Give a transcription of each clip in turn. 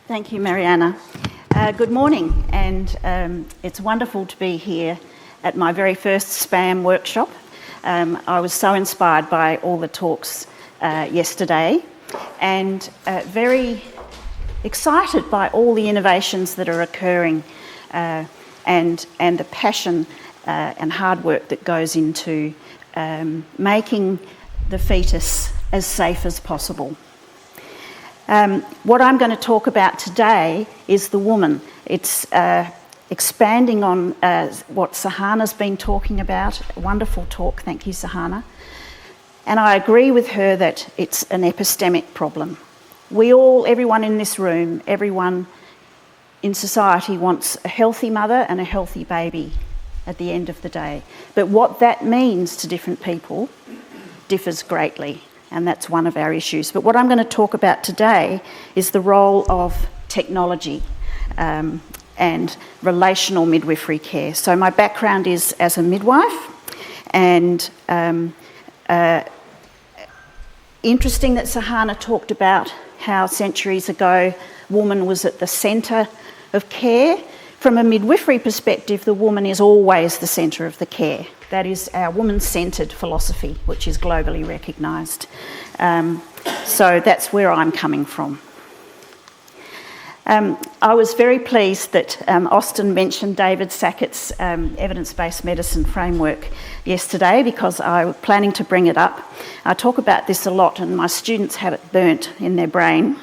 Thank you, Mariana. Good morning, and it's wonderful to be here at my very first SPAM workshop. I was so inspired by all the talks yesterday, and very excited by all the innovations that are occurring and the passion and hard work that goes into making the fetus as safe as possible. What I'm going to talk about today is the woman. It's expanding on what Sahana's been talking about. A wonderful talk, thank you, Sahana. And I agree with her that it's an epistemic problem. Everyone in this room, everyone in society wants a healthy mother and a healthy baby at the end of the day. But what that means to different people differs greatly. And that's one of our issues. But what I'm going to talk about today is the role of technology and relational midwifery care. So my background is as a midwife, and interesting that Sahana talked about how centuries ago woman was at the centre of care. From a midwifery perspective, the woman is always the centre of the care. That is our woman-centred philosophy, which is globally recognised. So that's where I'm coming from. I was very pleased that Austin mentioned David Sackett's evidence-based medicine framework yesterday, because I was planning to bring it up. I talk about this a lot, and my students have it burnt in their brain.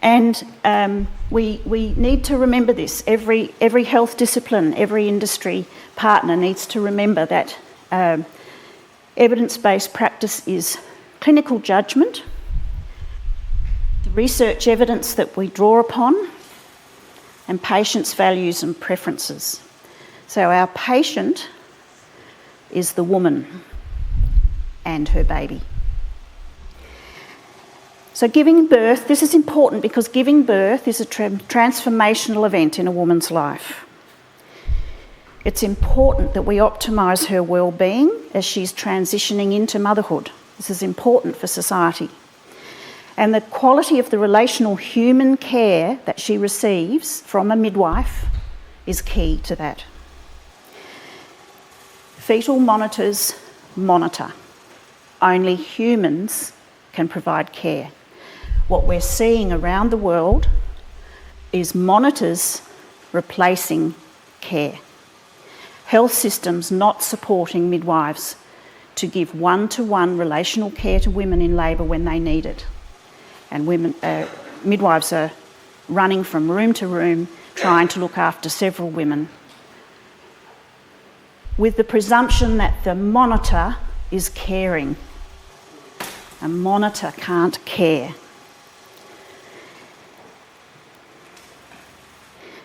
And we need to remember this. Every health discipline, every industry partner needs to remember that evidence-based practice is clinical judgment, the research evidence that we draw upon, and patients' values and preferences. So our patient is the woman and her baby. So giving birth, this is important because giving birth is a transformational event in a woman's life. It's important that we optimise her well-being as she's transitioning into motherhood. This is important for society. And the quality of the relational human care that she receives from a midwife is key to that. Fetal monitors monitor. Only humans can provide care. What we're seeing around the world is monitors replacing care. Health systems not supporting midwives to give one-to-one relational care to women in labour when they need it. And midwives are running from room to room trying to look after several women, with the presumption that the monitor is caring. A monitor can't care.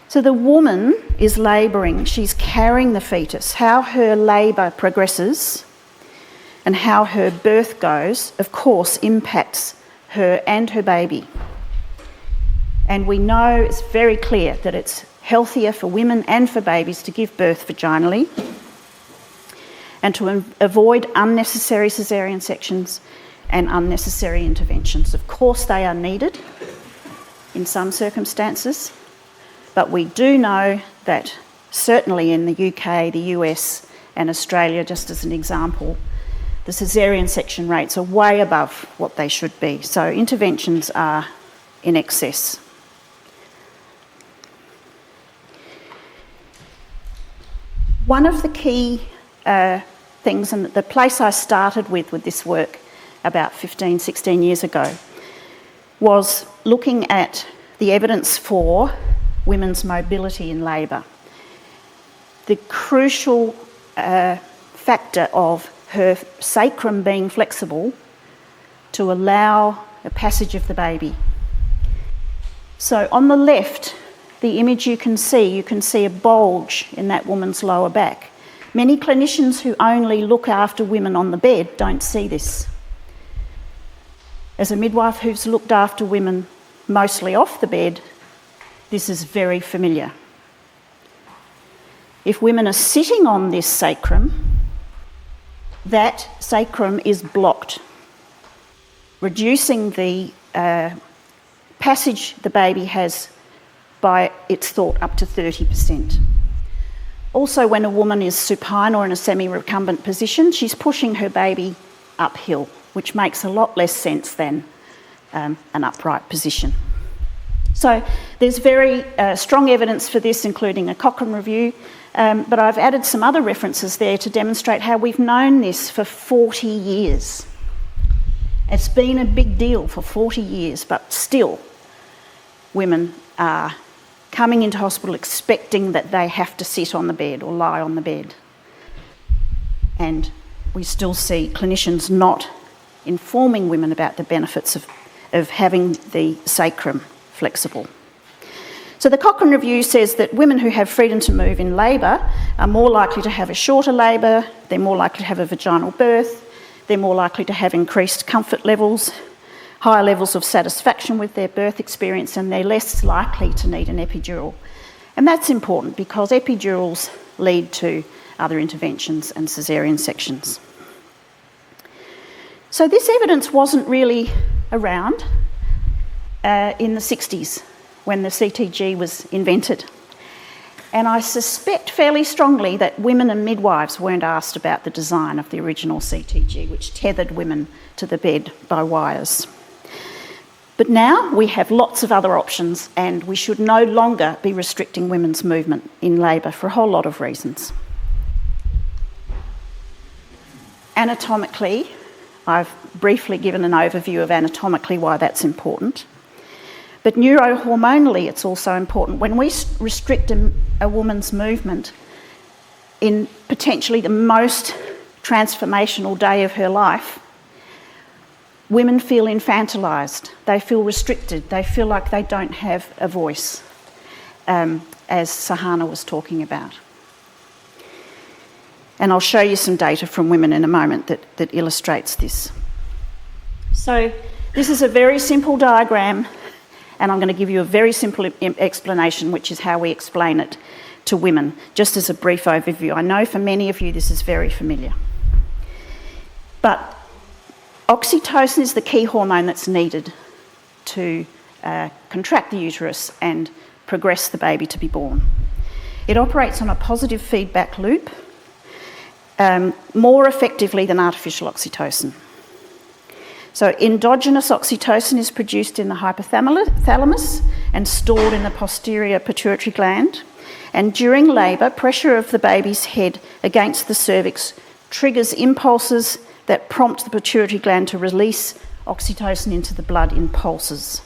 So the woman is labouring, she's carrying the fetus. How her labour progresses and how her birth goes, of course, impacts her and her baby. And we know, it's very clear, that it's healthier for women and for babies to give birth vaginally and to avoid unnecessary caesarean sections and unnecessary interventions. Of course, they are needed in some circumstances. But we do know that certainly in the UK, the US and Australia, just as an example, the caesarean section rates are way above what they should be. So interventions are in excess. One of the key things, and the place I started with this work about 15, 16 years ago, was looking at the evidence for women's mobility in labour. The crucial factor of her sacrum being flexible to allow the passage of the baby. So on the left, the image you can see a bulge in that woman's lower back. Many clinicians who only look after women on the bed don't see this. As a midwife who's looked after women mostly off the bed, this is very familiar. If women are sitting on this sacrum, that sacrum is blocked, reducing the passage the baby has, by it's thought, up to 30%. Also, when a woman is supine or in a semi-recumbent position, she's pushing her baby uphill, which makes a lot less sense than an upright position. So there's very strong evidence for this, including a Cochrane review, but I've added some other references there to demonstrate how we've known this for 40 years. It's been a big deal for 40 years, but still women are coming into hospital expecting that they have to sit on the bed or lie on the bed. And we still see clinicians not informing women about the benefits of having the sacrum flexible. So the Cochrane review says that women who have freedom to move in labour are more likely to have a shorter labour, they're more likely to have a vaginal birth, they're more likely to have increased comfort levels, higher levels of satisfaction with their birth experience, and they're less likely to need an epidural. And that's important because epidurals lead to other interventions and caesarean sections. So this evidence wasn't really around in the 60s when the CTG was invented. And I suspect fairly strongly that women and midwives weren't asked about the design of the original CTG, which tethered women to the bed by wires. But now we have lots of other options, and we should no longer be restricting women's movement in labour for a whole lot of reasons. Anatomically, I've briefly given an overview of anatomically why that's important. But neurohormonally, it's also important. When we restrict a woman's movement in potentially the most transformational day of her life, women feel infantilised, they feel restricted, they feel like they don't have a voice, as Sahana was talking about. And I'll show you some data from women in a moment that illustrates this. So this is a very simple diagram, and I'm going to give you a very simple explanation, which is how we explain it to women, just as a brief overview. I know for many of you this is very familiar. But oxytocin is the key hormone that's needed to contract the uterus and progress the baby to be born. It operates on a positive feedback loop more effectively than artificial oxytocin. So endogenous oxytocin is produced in the hypothalamus and stored in the posterior pituitary gland. And during labour, pressure of the baby's head against the cervix triggers impulses that prompt the pituitary gland to release oxytocin into the blood in pulses.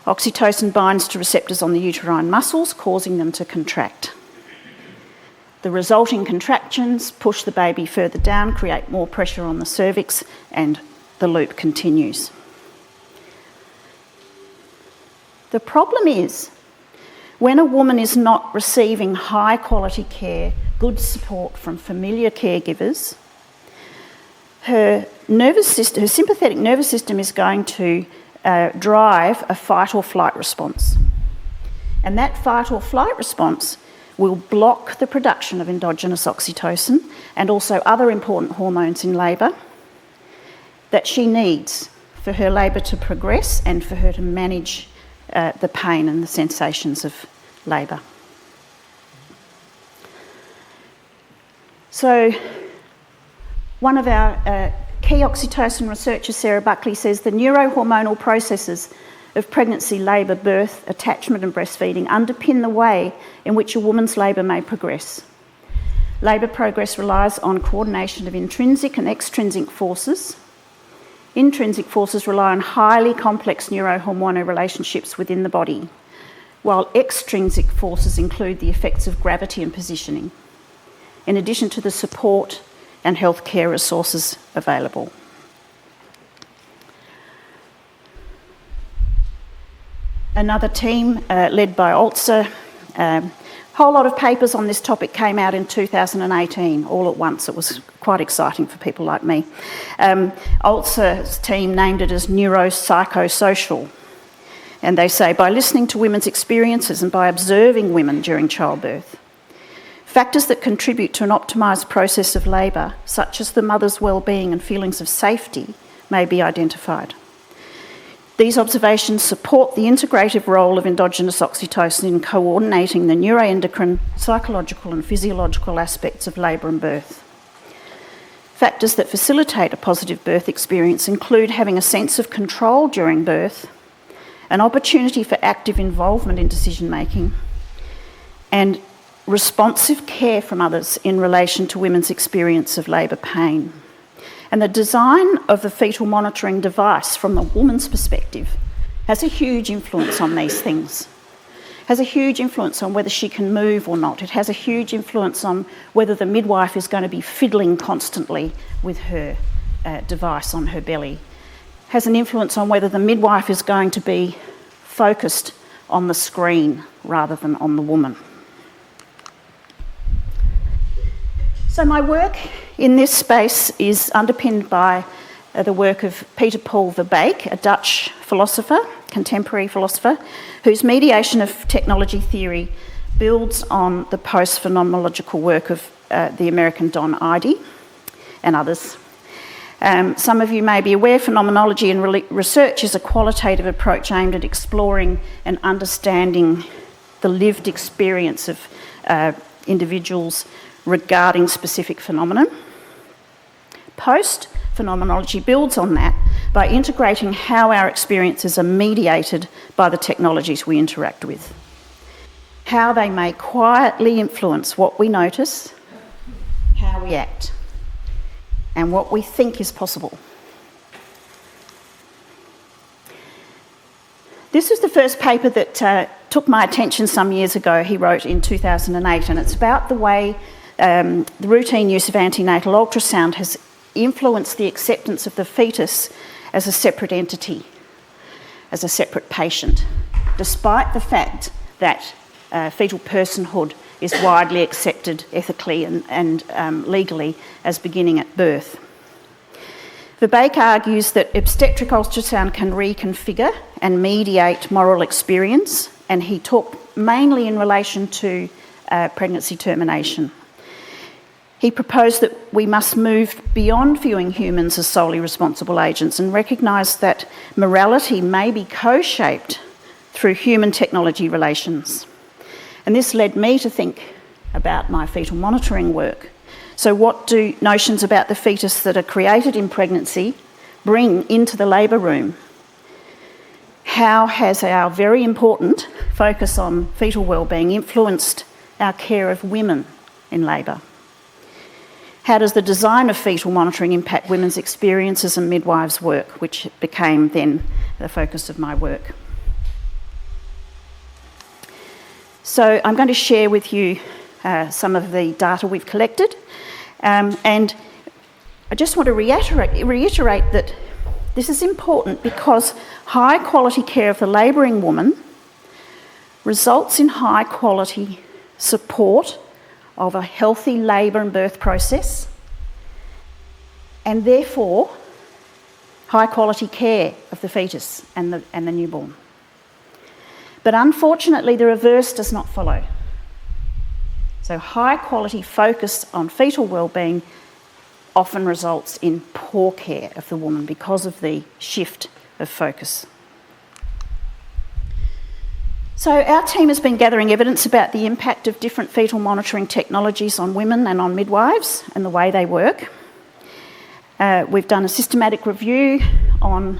Oxytocin binds to receptors on the uterine muscles, causing them to contract. The resulting contractions push the baby further down, create more pressure on the cervix, and the loop continues. The problem is, when a woman is not receiving high quality care, good support from familiar caregivers, her sympathetic nervous system is going to drive a fight or flight response. And that fight or flight response will block the production of endogenous oxytocin and also other important hormones in labour that she needs for her labour to progress and for her to manage the pain and the sensations of labour. So one of our key oxytocin researchers, Sarah Buckley, says the neurohormonal processes of pregnancy, labour, birth, attachment and breastfeeding underpin the way in which a woman's labour may progress. Labour progress relies on coordination of intrinsic and extrinsic forces. Intrinsic forces rely on highly complex neurohormonal relationships within the body, while extrinsic forces include the effects of gravity and positioning, in addition to the support and healthcare resources available. Another team led by ALTSA, a whole lot of papers on this topic came out in 2018 all at once. It was quite exciting for people like me. ALTSA's team named it as neuropsychosocial. And they say, by listening to women's experiences and by observing women during childbirth, factors that contribute to an optimised process of labour, such as the mother's well-being and feelings of safety, may be identified. These observations support the integrative role of endogenous oxytocin in coordinating the neuroendocrine, psychological and physiological aspects of labour and birth. Factors that facilitate a positive birth experience include having a sense of control during birth, an opportunity for active involvement in decision-making, and responsive care from others in relation to women's experience of labour pain. And the design of the fetal monitoring device from the woman's perspective has a huge influence on these things. Has a huge influence on whether she can move or not. It has a huge influence on whether the midwife is going to be fiddling constantly with her device on her belly. Has an influence on whether the midwife is going to be focused on the screen rather than on the woman. So my work in this space is underpinned by the work of Peter Paul Verbeek, a Dutch philosopher, contemporary philosopher, whose mediation of technology theory builds on the post-phenomenological work of the American Don Idy and others. Some of you may be aware phenomenology and research is a qualitative approach aimed at exploring and understanding the lived experience of individuals regarding specific phenomenon. Post-phenomenology builds on that by integrating how our experiences are mediated by the technologies we interact with, how they may quietly influence what we notice, how we act, and what we think is possible. This was the first paper that took my attention some years ago. He wrote in 2008, and it's about the way the routine use of antenatal ultrasound has influenced the acceptance of the fetus as a separate entity, as a separate patient, despite the fact that fetal personhood is widely accepted ethically and legally as beginning at birth. Verbeek argues that obstetric ultrasound can reconfigure and mediate moral experience, and he talked mainly in relation to pregnancy termination. He proposed that we must move beyond viewing humans as solely responsible agents and recognise that morality may be co-shaped through human-technology relations. And this led me to think about my fetal monitoring work. So what do notions about the fetus that are created in pregnancy bring into the labour room? How has our very important focus on fetal wellbeing influenced our care of women in labour? How does the design of fetal monitoring impact women's experiences and midwives' work, which became then the focus of my work? So I'm going to share with you some of the data we've collected, and I just want to reiterate that this is important because high quality care of the labouring woman results in high quality support of a healthy labour and birth process, and therefore high quality care of the fetus and the newborn. But unfortunately, the reverse does not follow. So high quality focus on fetal wellbeing often results in poor care of the woman because of the shift of focus. So our team has been gathering evidence about the impact of different fetal monitoring technologies on women and on midwives and the way they work. We've done a systematic review on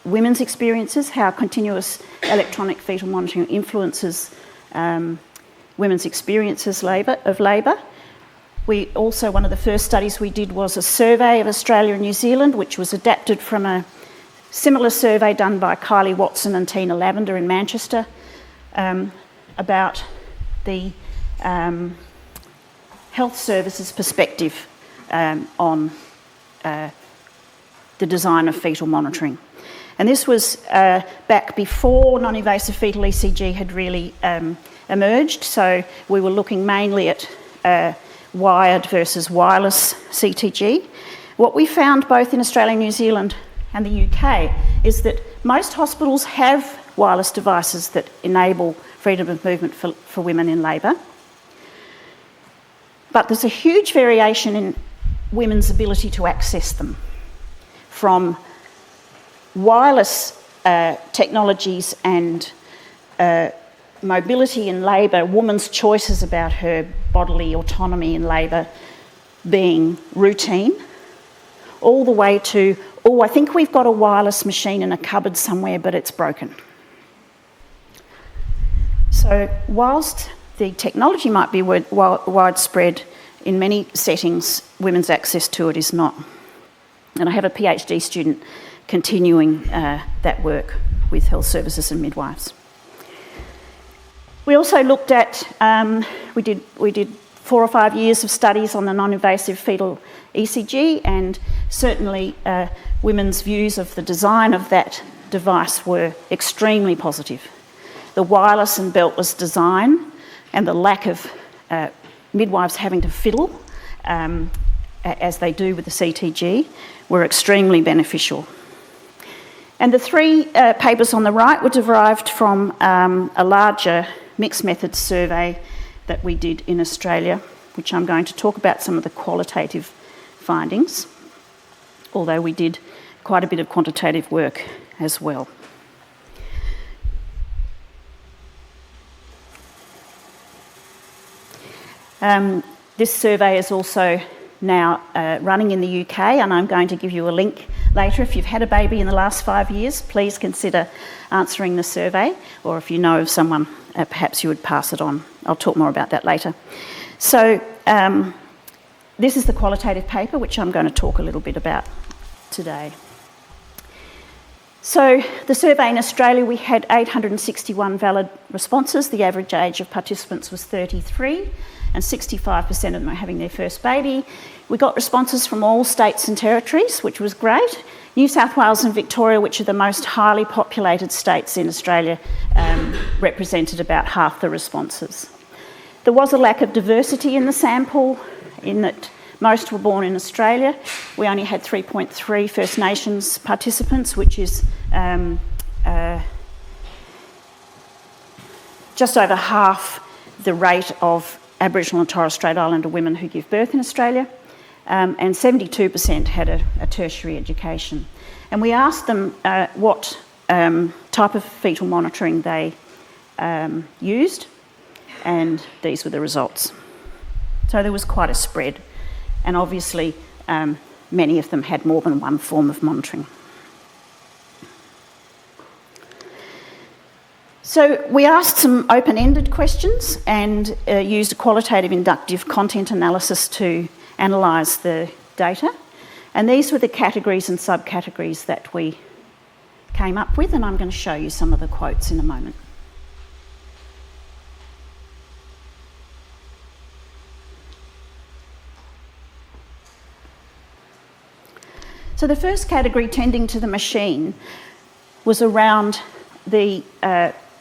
women's experiences, how continuous electronic fetal monitoring influences women's experiences of labour. We also, one of the first studies we did was a survey of Australia and New Zealand, which was adapted from a similar survey done by Kylie Watson and Tina Lavender in Manchester about the health services perspective on the design of fetal monitoring. And this was back before non-invasive fetal ECG had really emerged, so we were looking mainly at wired versus wireless CTG. What we found both in Australia and New Zealand and the UK is that most hospitals have wireless devices that enable freedom of movement for women in labour. But there's a huge variation in women's ability to access them, from wireless technologies and mobility in labour, women's choices about her bodily autonomy in labour being routine, all the way to, oh, I think we've got a wireless machine in a cupboard somewhere, but it's broken. So whilst the technology might be widespread, in many settings, women's access to it is not. And I have a PhD student continuing that work with health services and midwives. We also looked at, we did 4 or 5 years of studies on the non-invasive fetal ECG, and certainly women's views of the design of that device were extremely positive. The wireless and beltless design and the lack of midwives having to fiddle, as they do with the CTG, were extremely beneficial. And the 3 papers on the right were derived from a larger mixed methods survey that we did in Australia, which I'm going to talk about some of the qualitative findings, although we did quite a bit of quantitative work as well. This survey is also now running in the UK, and I'm going to give you a link later. If you've had a baby in the last 5 years, please consider answering the survey, or if you know of someone, perhaps you would pass it on. I'll talk more about that later. So this is the qualitative paper, which I'm going to talk a little bit about today. So the survey in Australia, we had 861 valid responses. The average age of participants was 33, and 65% of them are having their first baby. We got responses from all states and territories, which was great. New South Wales and Victoria, which are the most highly populated states in Australia, represented about half the responses. There was a lack of diversity in the sample, in that most were born in Australia. We only had 3.3 First Nations participants, which is just over half the rate of Aboriginal and Torres Strait Islander women who give birth in Australia, and 72% had a tertiary education. And we asked them what type of fetal monitoring they used, and these were the results. So there was quite a spread, and obviously many of them had more than one form of monitoring. So we asked some open-ended questions and used a qualitative inductive content analysis to analyse the data. And these were the categories and subcategories that we came up with, and I'm going to show you some of the quotes in a moment. So the first category, tending to the machine, was around the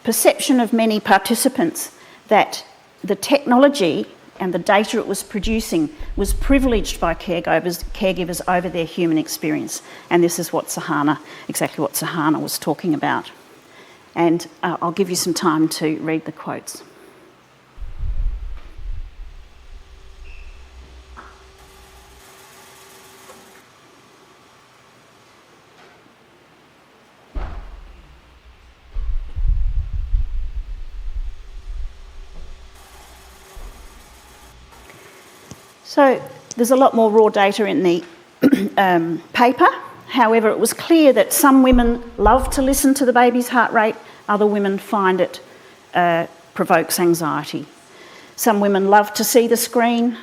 perception of many participants that the technology and the data it was producing was privileged by caregivers over their human experience. And this is exactly what Sahana was talking about. And I'll give you some time to read the quotes. So there's a lot more raw data in the paper. However, it was clear that some women love to listen to the baby's heart rate, other women find it provokes anxiety. Some women love to see the screen,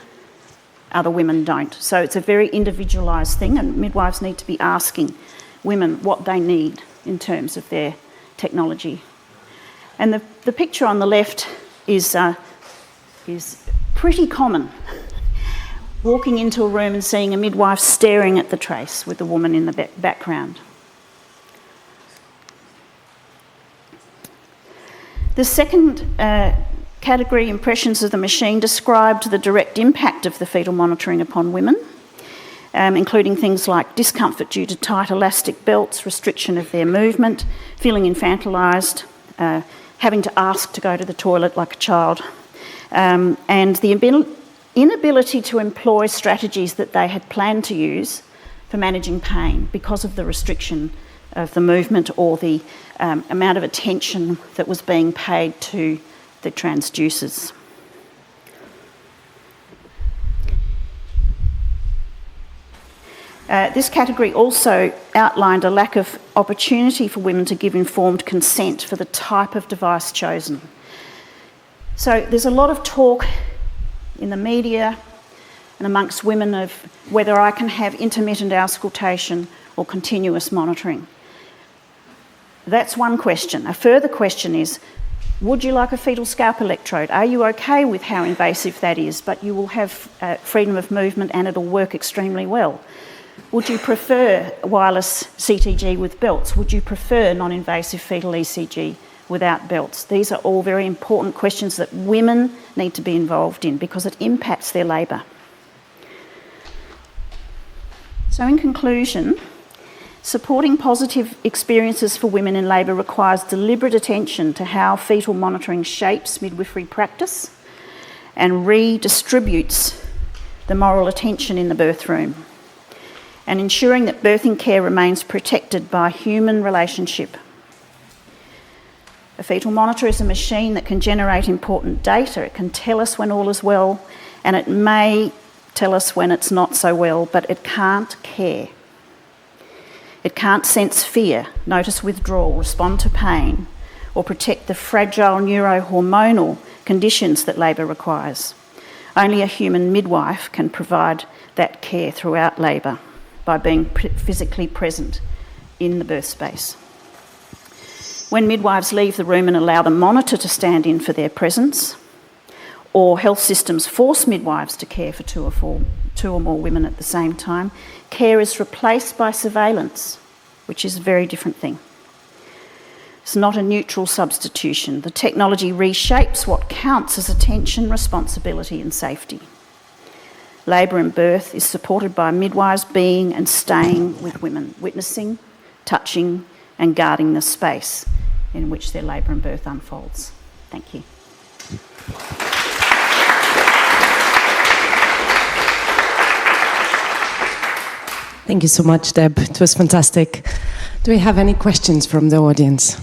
other women don't. So it's a very individualised thing, and midwives need to be asking women what they need in terms of their technology. And the picture on the left is pretty common. Walking into a room and seeing a midwife staring at the trace with the woman in the background. The second category, impressions of the machine, described the direct impact of the fetal monitoring upon women, including things like discomfort due to tight elastic belts, restriction of their movement, feeling infantilised, having to ask to go to the toilet like a child, and the inability to employ strategies that they had planned to use for managing pain because of the restriction of the movement or the amount of attention that was being paid to the transducers. This category also outlined a lack of opportunity for women to give informed consent for the type of device chosen. So there's a lot of talk in the media and amongst women of whether I can have intermittent auscultation or continuous monitoring. That's one question. A further question is, would you like a fetal scalp electrode? Are you okay with how invasive that is, but you will have freedom of movement and it'll work extremely well? Would you prefer wireless CTG with belts? Would you prefer non-invasive fetal ECG without belts? These are all very important questions that women need to be involved in because it impacts their labour. So in conclusion, supporting positive experiences for women in labour requires deliberate attention to how fetal monitoring shapes midwifery practice and redistributes the moral attention in the birth room, and ensuring that birthing care remains protected by human relationship. A fetal monitor is a machine that can generate important data. It can tell us when all is well, and it may tell us when it's not so well, but it can't care. It can't sense fear, notice withdrawal, respond to pain, or protect the fragile neurohormonal conditions that labour requires. Only a human midwife can provide that care throughout labour by being physically present in the birth space. When midwives leave the room and allow the monitor to stand in for their presence, or health systems force midwives to care for two or more women at the same time, care is replaced by surveillance, which is a very different thing. It's not a neutral substitution. The technology reshapes what counts as attention, responsibility and safety. Labour and birth is supported by midwives being and staying with women, witnessing, touching and guarding the space in which their labour and birth unfolds. Thank you. Thank you so much, Deb. It was fantastic. Do we have any questions from the audience?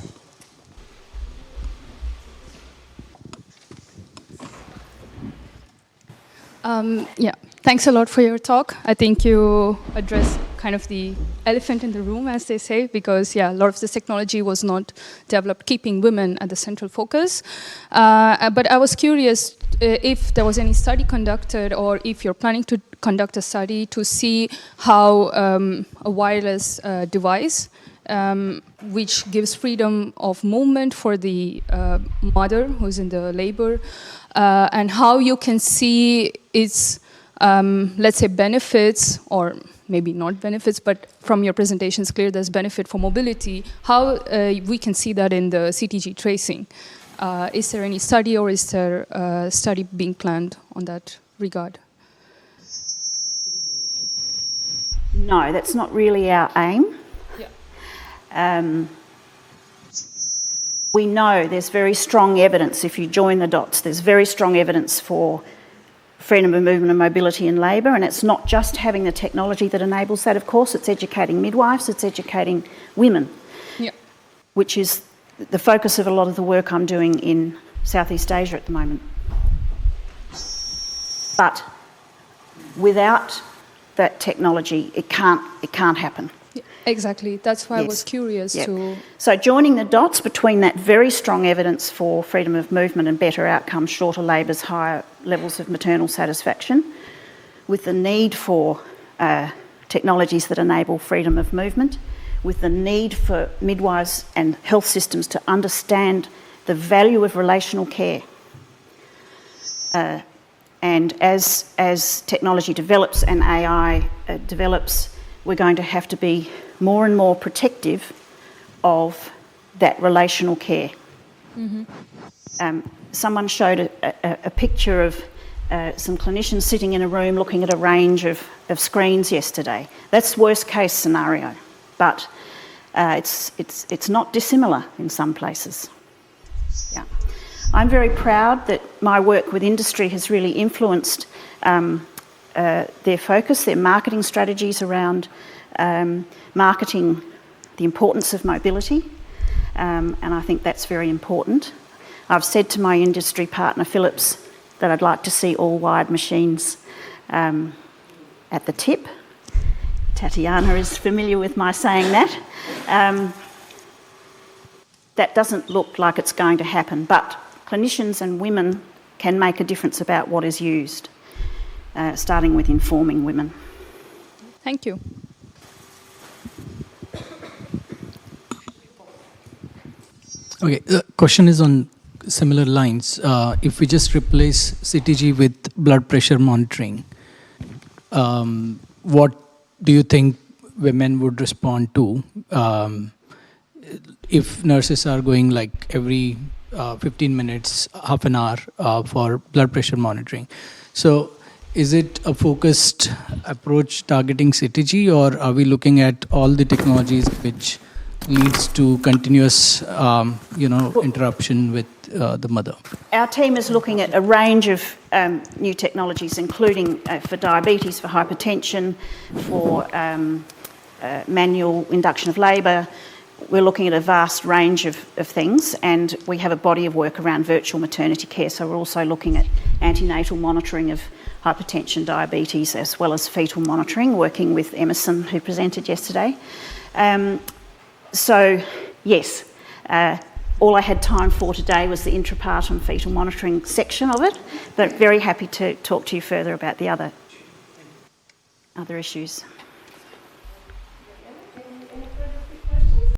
Yeah, thanks a lot for your talk. I think you addressed kind of the elephant in the room, as they say, because, yeah, a lot of this technology was not developed keeping women at the central focus. But I was curious if there was any study conducted or if you're planning to conduct a study to see how a wireless device which gives freedom of movement for the mother who's in the labor, and how you can see its, let's say, benefits, or maybe not benefits, but from your presentation it's clear there's benefit for mobility, how we can see that in the CTG tracing. Is there any study, or is there a study being planned on that regard? No, that's not really our aim. We know there's very strong evidence, if you join the dots, there's very strong evidence for freedom of movement and mobility in labour, and it's not just having the technology that enables that, of course, it's educating midwives, it's educating women, which is the focus of a lot of the work I'm doing in Southeast Asia at the moment. But without that technology, it can't happen. Exactly. That's why I was curious to... So joining the dots between that very strong evidence for freedom of movement and better outcomes, shorter labours, higher levels of maternal satisfaction, with the need for technologies that enable freedom of movement, with the need for midwives and health systems to understand the value of relational care. And as technology develops and AI develops, we're going to have to be more and more protective of that relational care. Mm-hmm. Someone showed a picture of some clinicians sitting in a room looking at a range of screens yesterday. That's worst case scenario, but it's not dissimilar in some places. Yeah. I'm very proud that my work with industry has really influenced their focus, their marketing strategies around marketing the importance of mobility, and I think that's very important. I've said to my industry partner Philips that I'd like to see all wired machines at the tip. Tatiana is familiar with my saying that. That doesn't look like it's going to happen, but clinicians and women can make a difference about what is used, starting with informing women. Thank you. Okay, the question is on similar lines. If we just replace CTG with blood pressure monitoring, what do you think women would respond to if nurses are going like every 15 minutes, half an hour for blood pressure monitoring? So is it a focused approach targeting CTG, or are we looking at all the technologies which leads to continuous interruption with the mother? Our team is looking at a range of new technologies, including for diabetes, for hypertension, for manual induction of labour. We're looking at a vast range of things, and we have a body of work around virtual maternity care, so we're also looking at antenatal monitoring of hypertension, diabetes, as well as fetal monitoring, working with Emerson, who presented yesterday. So, yes, all I had time for today was the intrapartum fetal monitoring section of it, but very happy to talk to you further about the other issues.